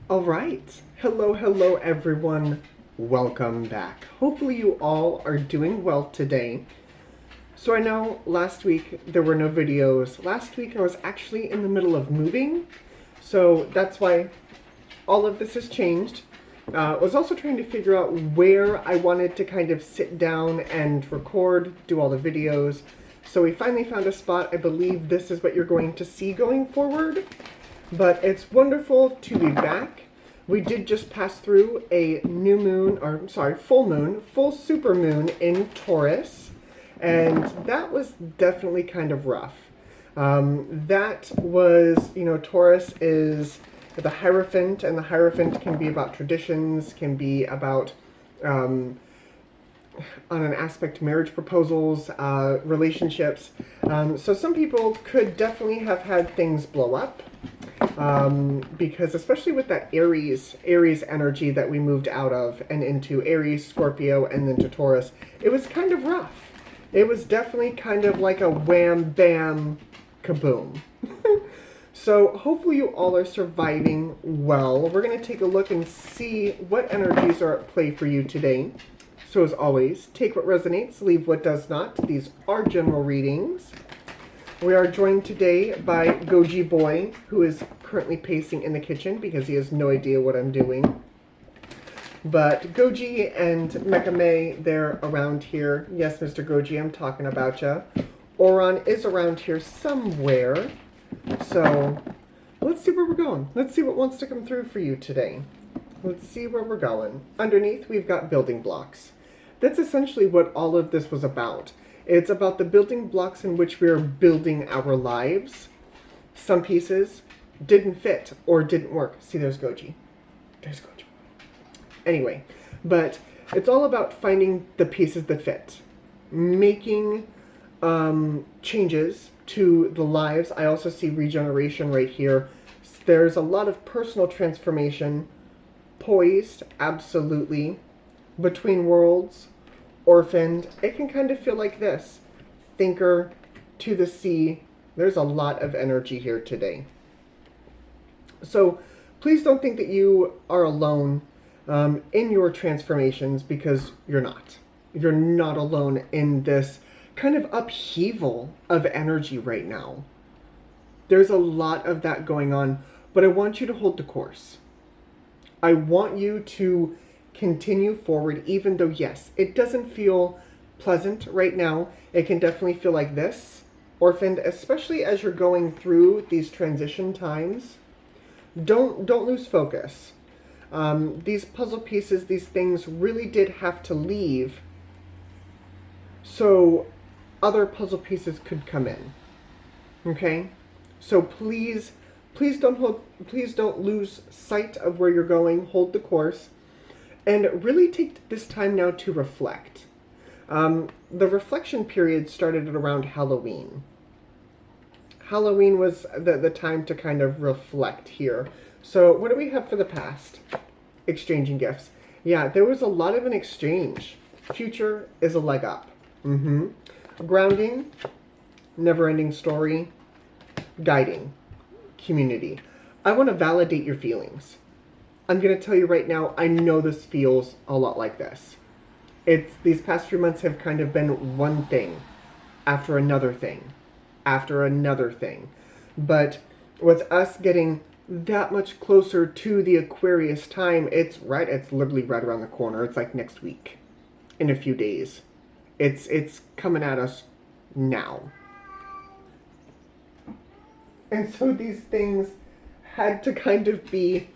All right. Hello, everyone. Welcome back. Hopefully you all are doing well today. So I know last week there were no videos. Last week I was actually in the middle of moving, so that's why all of this has changed. I was also trying to figure out where I wanted to kind of sit down and record, do all the videos. So we finally found a spot. I believe this is what you're going to see going forward. But it's wonderful to be back. We did just pass through a new moon, or sorry, full super moon in Taurus. And that was definitely kind of rough. That was, Taurus is the Hierophant, and the Hierophant can be about traditions, can be about, on an aspect, marriage proposals, relationships. So some people could definitely have had things blow up. Because especially with that Aries energy that we moved out of and into Aries, Scorpio, and then to Taurus, it was kind of rough. It was definitely kind of like a wham, bam, kaboom. So hopefully you all are surviving well. We're going to take a look and see what energies are at play for you today. So as always, take what resonates, leave what does not. These are general readings. We are joined today by Goji Boy, who is currently pacing in the kitchen because he has no idea what I'm doing. But Goji and Mecha May, they're around here. Yes, Mr. Goji, I'm talking about ya. Oron is around here somewhere. So let's see where we're going. Let's see what wants to come through for you today. Let's see where we're going. Underneath, we've got building blocks. That's essentially what all of this was about. It's about the building blocks in which we are building our lives. Some pieces didn't fit or didn't work. See, there's Goji. There's Goji. Anyway, but it's all about finding the pieces that fit. Making changes to the lives. I also see regeneration right here. There's a lot of personal transformation. Poised, absolutely. Between worlds. Orphaned. It can kind of feel like this. Thinker to the sea. There's a lot of energy here today. So please don't think that you are alone in your transformations, because you're not. You're not alone in this kind of upheaval of energy right now. There's a lot of that going on, but I want you to hold the course. I want you to continue forward, even though, yes, it doesn't feel pleasant right now. It can definitely feel like this. Orphaned, especially as you're going through these transition times. Don't lose focus. These puzzle pieces, these things really did have to leave so other puzzle pieces could come in. Okay? So please don't lose sight of where you're going. Hold the course. And really take this time now to reflect. The reflection period started at around Halloween. Halloween was the time to kind of reflect here. So what do we have for the past? Exchanging gifts. Yeah, there was a lot of an exchange. Future is a leg up. Grounding. Never-ending story. Guiding. Community. I want to validate your feelings. I'm going to tell you right now, I know this feels a lot like this. These past few months have kind of been one thing after another thing after another thing. But with us getting that much closer to the Aquarius time, it's literally right around the corner. It's like next week, in a few days. It's coming at us now. And so these things had to kind of be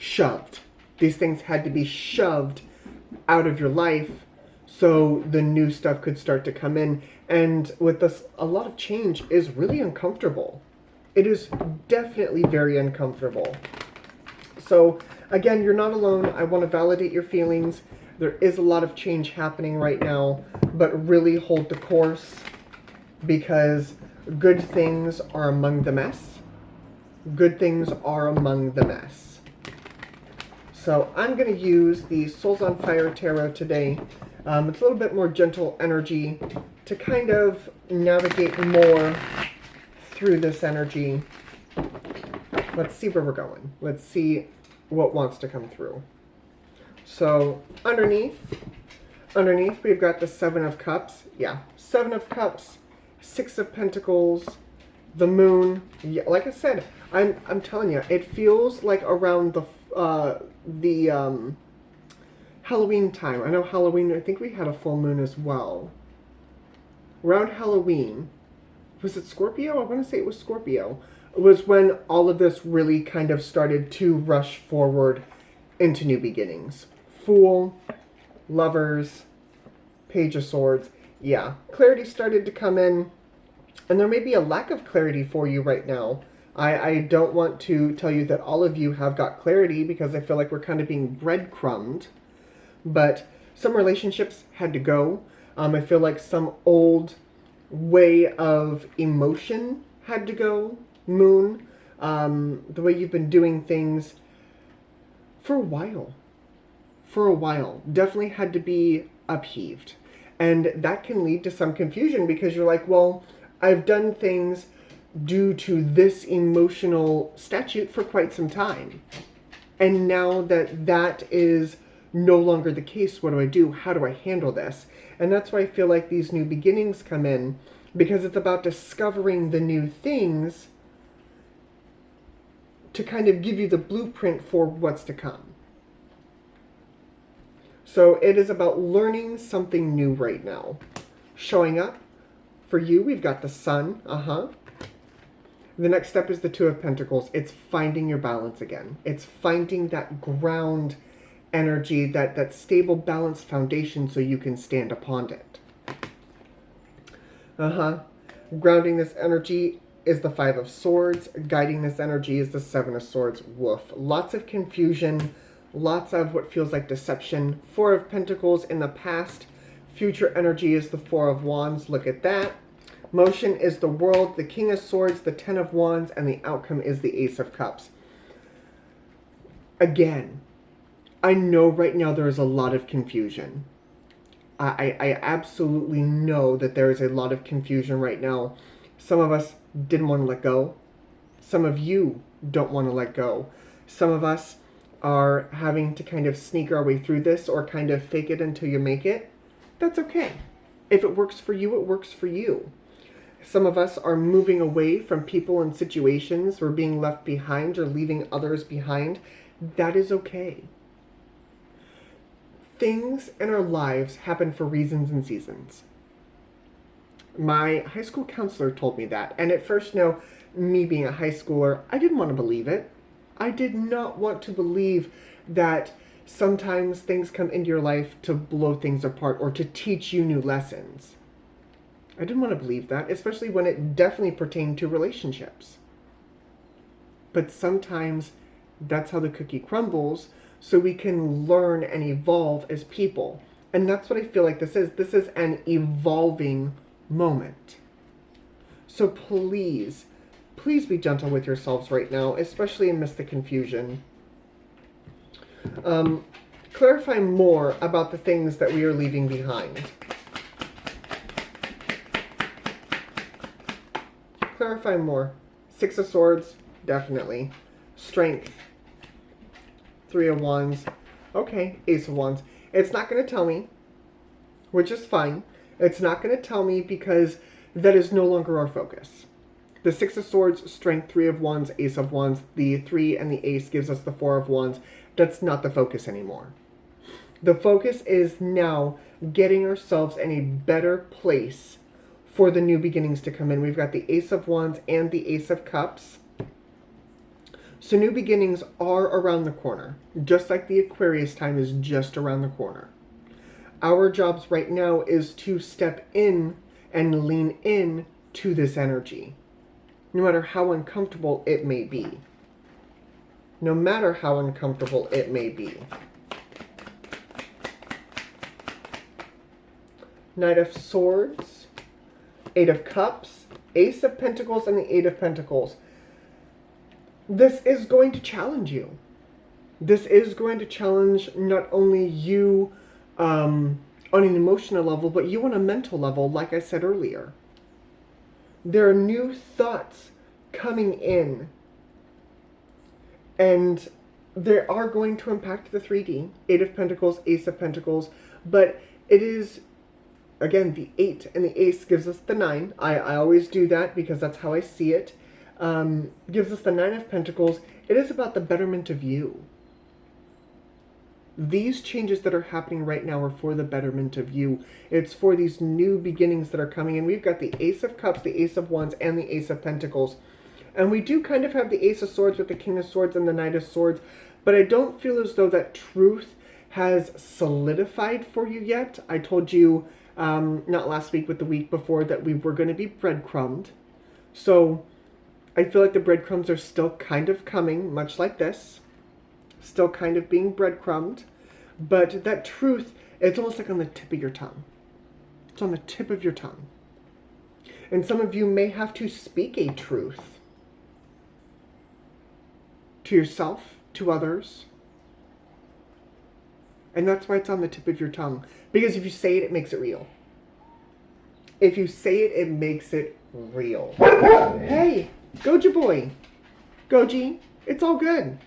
shoved. These things had to be shoved out of your life so the new stuff could start to come in. And with this, a lot of change is really uncomfortable. It is definitely very uncomfortable. So again, you're not alone. I want to validate your feelings. There is a lot of change happening right now, but really hold the course, because good things are among the mess. Good things are among the mess. So I'm going to use the Souls on Fire Tarot today. It's a little bit more gentle energy to kind of navigate more through this energy. Let's see where we're going. Let's see what wants to come through. So underneath we've got the Seven of Cups. Yeah, Seven of Cups, Six of Pentacles, the Moon. Yeah, like I said, I'm telling you, it feels like around the Halloween time. I know Halloween, I think we had a full moon as well. Around Halloween, was it Scorpio? I want to say it was Scorpio. It was when all of this really kind of started to rush forward into new beginnings. Fool, Lovers, Page of Swords. Yeah, clarity started to come in, and there may be a lack of clarity for you right now. I don't want to tell you that all of you have got clarity, because I feel like we're kind of being breadcrumbed, but some relationships had to go. I feel like some old way of emotion had to go. Moon, the way you've been doing things for a while. Definitely had to be upheaved. And that can lead to some confusion, because you're like, well, I've done things due to this emotional statute for quite some time. And now that that is no longer the case, what do I do? How do I handle this? And that's why I feel like these new beginnings come in, because it's about discovering the new things to kind of give you the blueprint for what's to come. So it is about learning something new right now. Showing up for you, we've got the Sun. The next step is the Two of Pentacles. It's finding your balance again. It's finding that ground energy, that stable, balanced foundation, so you can stand upon it. Grounding this energy is the Five of Swords. Guiding this energy is the Seven of Swords. Woof. Lots of confusion. Lots of what feels like deception. Four of Pentacles in the past. Future energy is the Four of Wands. Look at that. Motion is the World, the King of Swords, the Ten of Wands, and the outcome is the Ace of Cups. Again, I know right now there is a lot of confusion. I absolutely know that there is a lot of confusion right now. Some of us didn't want to let go. Some of you don't want to let go. Some of us are having to kind of sneak our way through this, or kind of fake it until you make it. That's okay. If it works for you, it works for you. Some of us are moving away from people and situations. We're being left behind or leaving others behind. That is okay. Things in our lives happen for reasons and seasons. My high school counselor told me that. And at first, me being a high schooler, I didn't want to believe it. I did not want to believe that sometimes things come into your life to blow things apart or to teach you new lessons. I didn't want to believe that, especially when it definitely pertained to relationships. But sometimes that's how the cookie crumbles, so we can learn and evolve as people. And that's what I feel like this is. This is an evolving moment. So please be gentle with yourselves right now, especially amidst the confusion. Clarify more about the things that we are leaving behind. Clarify more. Six of Swords, definitely. Strength. Three of Wands. Okay, Ace of Wands. It's not going to tell me, which is fine. It's not going to tell me because that is no longer our focus. The Six of Swords, Strength, Three of Wands, Ace of Wands. The 3 and the Ace gives us the Four of Wands. That's not the focus anymore. The focus is now getting ourselves in a better place for the new beginnings to come in. We've got the Ace of Wands and the Ace of Cups. So new beginnings are around the corner, just like the Aquarius time is just around the corner. Our jobs right now is to step in and lean in to this energy, no matter how uncomfortable it may be. No matter how uncomfortable it may be. Knight of Swords, Eight of Cups, Ace of Pentacles, and the Eight of Pentacles. This is going to challenge you. This is going to challenge not only you on an emotional level, but you on a mental level, like I said earlier. There are new thoughts coming in And they are going to impact the 3D. Eight of Pentacles, Ace of Pentacles. But it is, again, the 8 and the Ace gives us the 9. I always do that because that's how I see it. Gives us the 9 of Pentacles. It is about the betterment of you. These changes that are happening right now are for the betterment of you. It's for these new beginnings that are coming in. We've got the Ace of Cups, the Ace of Wands, and the Ace of Pentacles. And we do kind of have the Ace of Swords with the King of Swords and the Knight of Swords. But I don't feel as though that truth has solidified for you yet. I told you, not last week, but the week before, that we were going to be breadcrumbed. So I feel like the breadcrumbs are still kind of coming, much like this. Still kind of being breadcrumbed. But that truth, it's almost like on the tip of your tongue. It's on the tip of your tongue. And some of you may have to speak a truth. To yourself, to others. And that's why it's on the tip of your tongue. Because if you say it, it makes it real. If you say it, it makes it real. Hey, Goji boy. Goji, it's all good.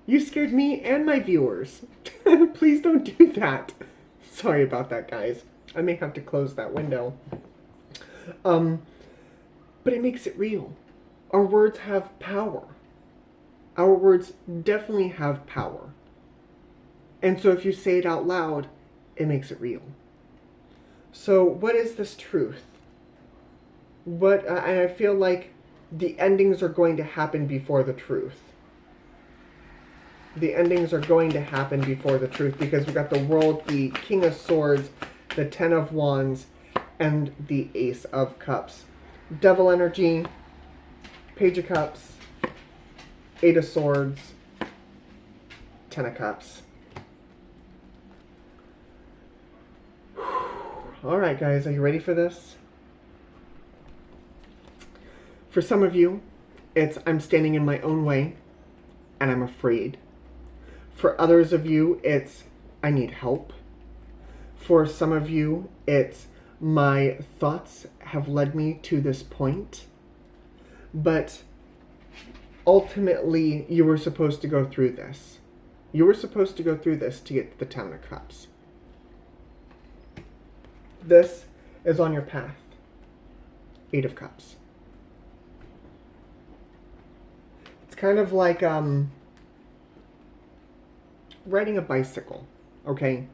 You scared me and my viewers. Please don't do that. Sorry about that, guys. I may have to close that window. But it makes it real. Our words have power. Our words definitely have power. And so if you say it out loud, it makes it real. So what is this truth? And I feel like the endings are going to happen before the truth. The endings are going to happen before the truth because we've got the World, the King of Swords, the Ten of Wands, and the Ace of Cups. Devil energy, Page of Cups, Eight of Swords, Ten of Cups. Alright guys, are you ready for this? For some of you, it's I'm standing in my own way and I'm afraid. For others of you, it's I need help. For some of you, it's my thoughts have led me to this point. But ultimately, you were supposed to go through this. You were supposed to go through this to get to the Ten of Cups. This is on your path. Eight of Cups. It's kind of like riding a bicycle, okay?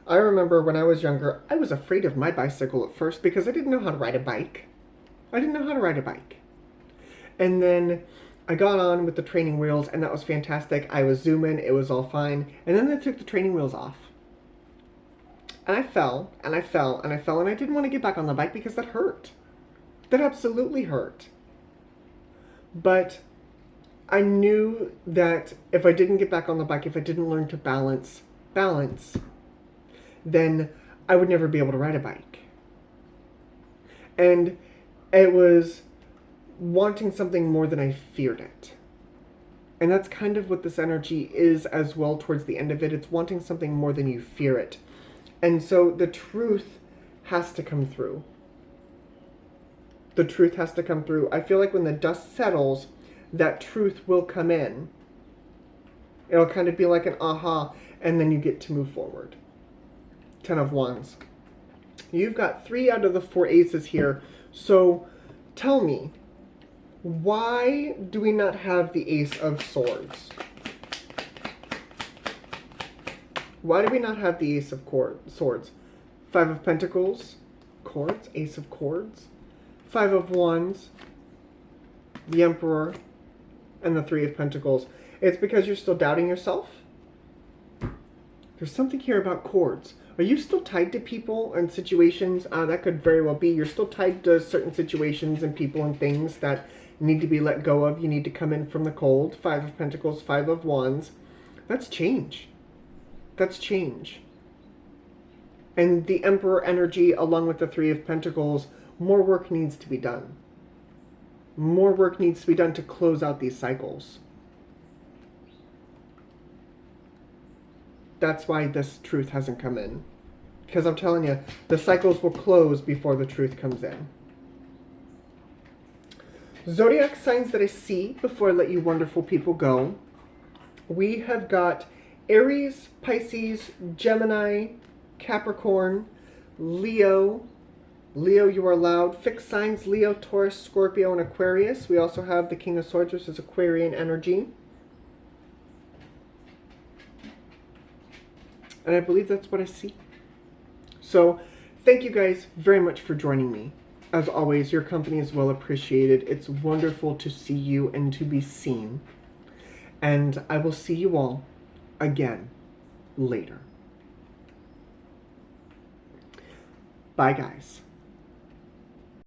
I remember when I was younger, I was afraid of my bicycle at first because I didn't know how to ride a bike. I didn't know how to ride a bike. And then I got on with the training wheels and that was fantastic. I was zooming, it was all fine. And then they took the training wheels off. And I fell, and I fell, and I fell, and I didn't want to get back on the bike because that hurt. That absolutely hurt. But I knew that if I didn't get back on the bike, if I didn't learn to balance, then I would never be able to ride a bike. And it was wanting something more than I feared it. And that's kind of what this energy is as well towards the end of it. It's wanting something more than you fear it. And so the truth has to come through. The truth has to come through. I feel like when the dust settles, that truth will come in. It'll kind of be like an aha, and then you get to move forward. Ten of Wands. You've got 3 out of the 4 aces here. So tell me, why do we not have the Ace of Swords? Why do we not have the Ace of Swords? 5 of Pentacles, Cords, Ace of Cords, 5 of Wands, the Emperor, and the 3 of Pentacles. It's because you're still doubting yourself? There's something here about cords. Are you still tied to people and situations? That could very well be. You're still tied to certain situations and people and things that need to be let go of. You need to come in from the cold. 5 of Pentacles, 5 of Wands. That's change. That's change. And the Emperor energy, along with the 3 of Pentacles, more work needs to be done. More work needs to be done to close out these cycles. That's why this truth hasn't come in. Because I'm telling you, the cycles will close before the truth comes in. Zodiac signs that I see before I let you wonderful people go. we have got Aries, Pisces, Gemini, Capricorn, Leo. Leo, you are loud. Fixed signs, Leo, Taurus, Scorpio, and Aquarius. We also have the King of Swords, which is Aquarian energy. And I believe that's what I see. So, thank you guys very much for joining me. As always, your company is well appreciated. It's wonderful to see you and to be seen. And I will see you all again later. Bye, guys.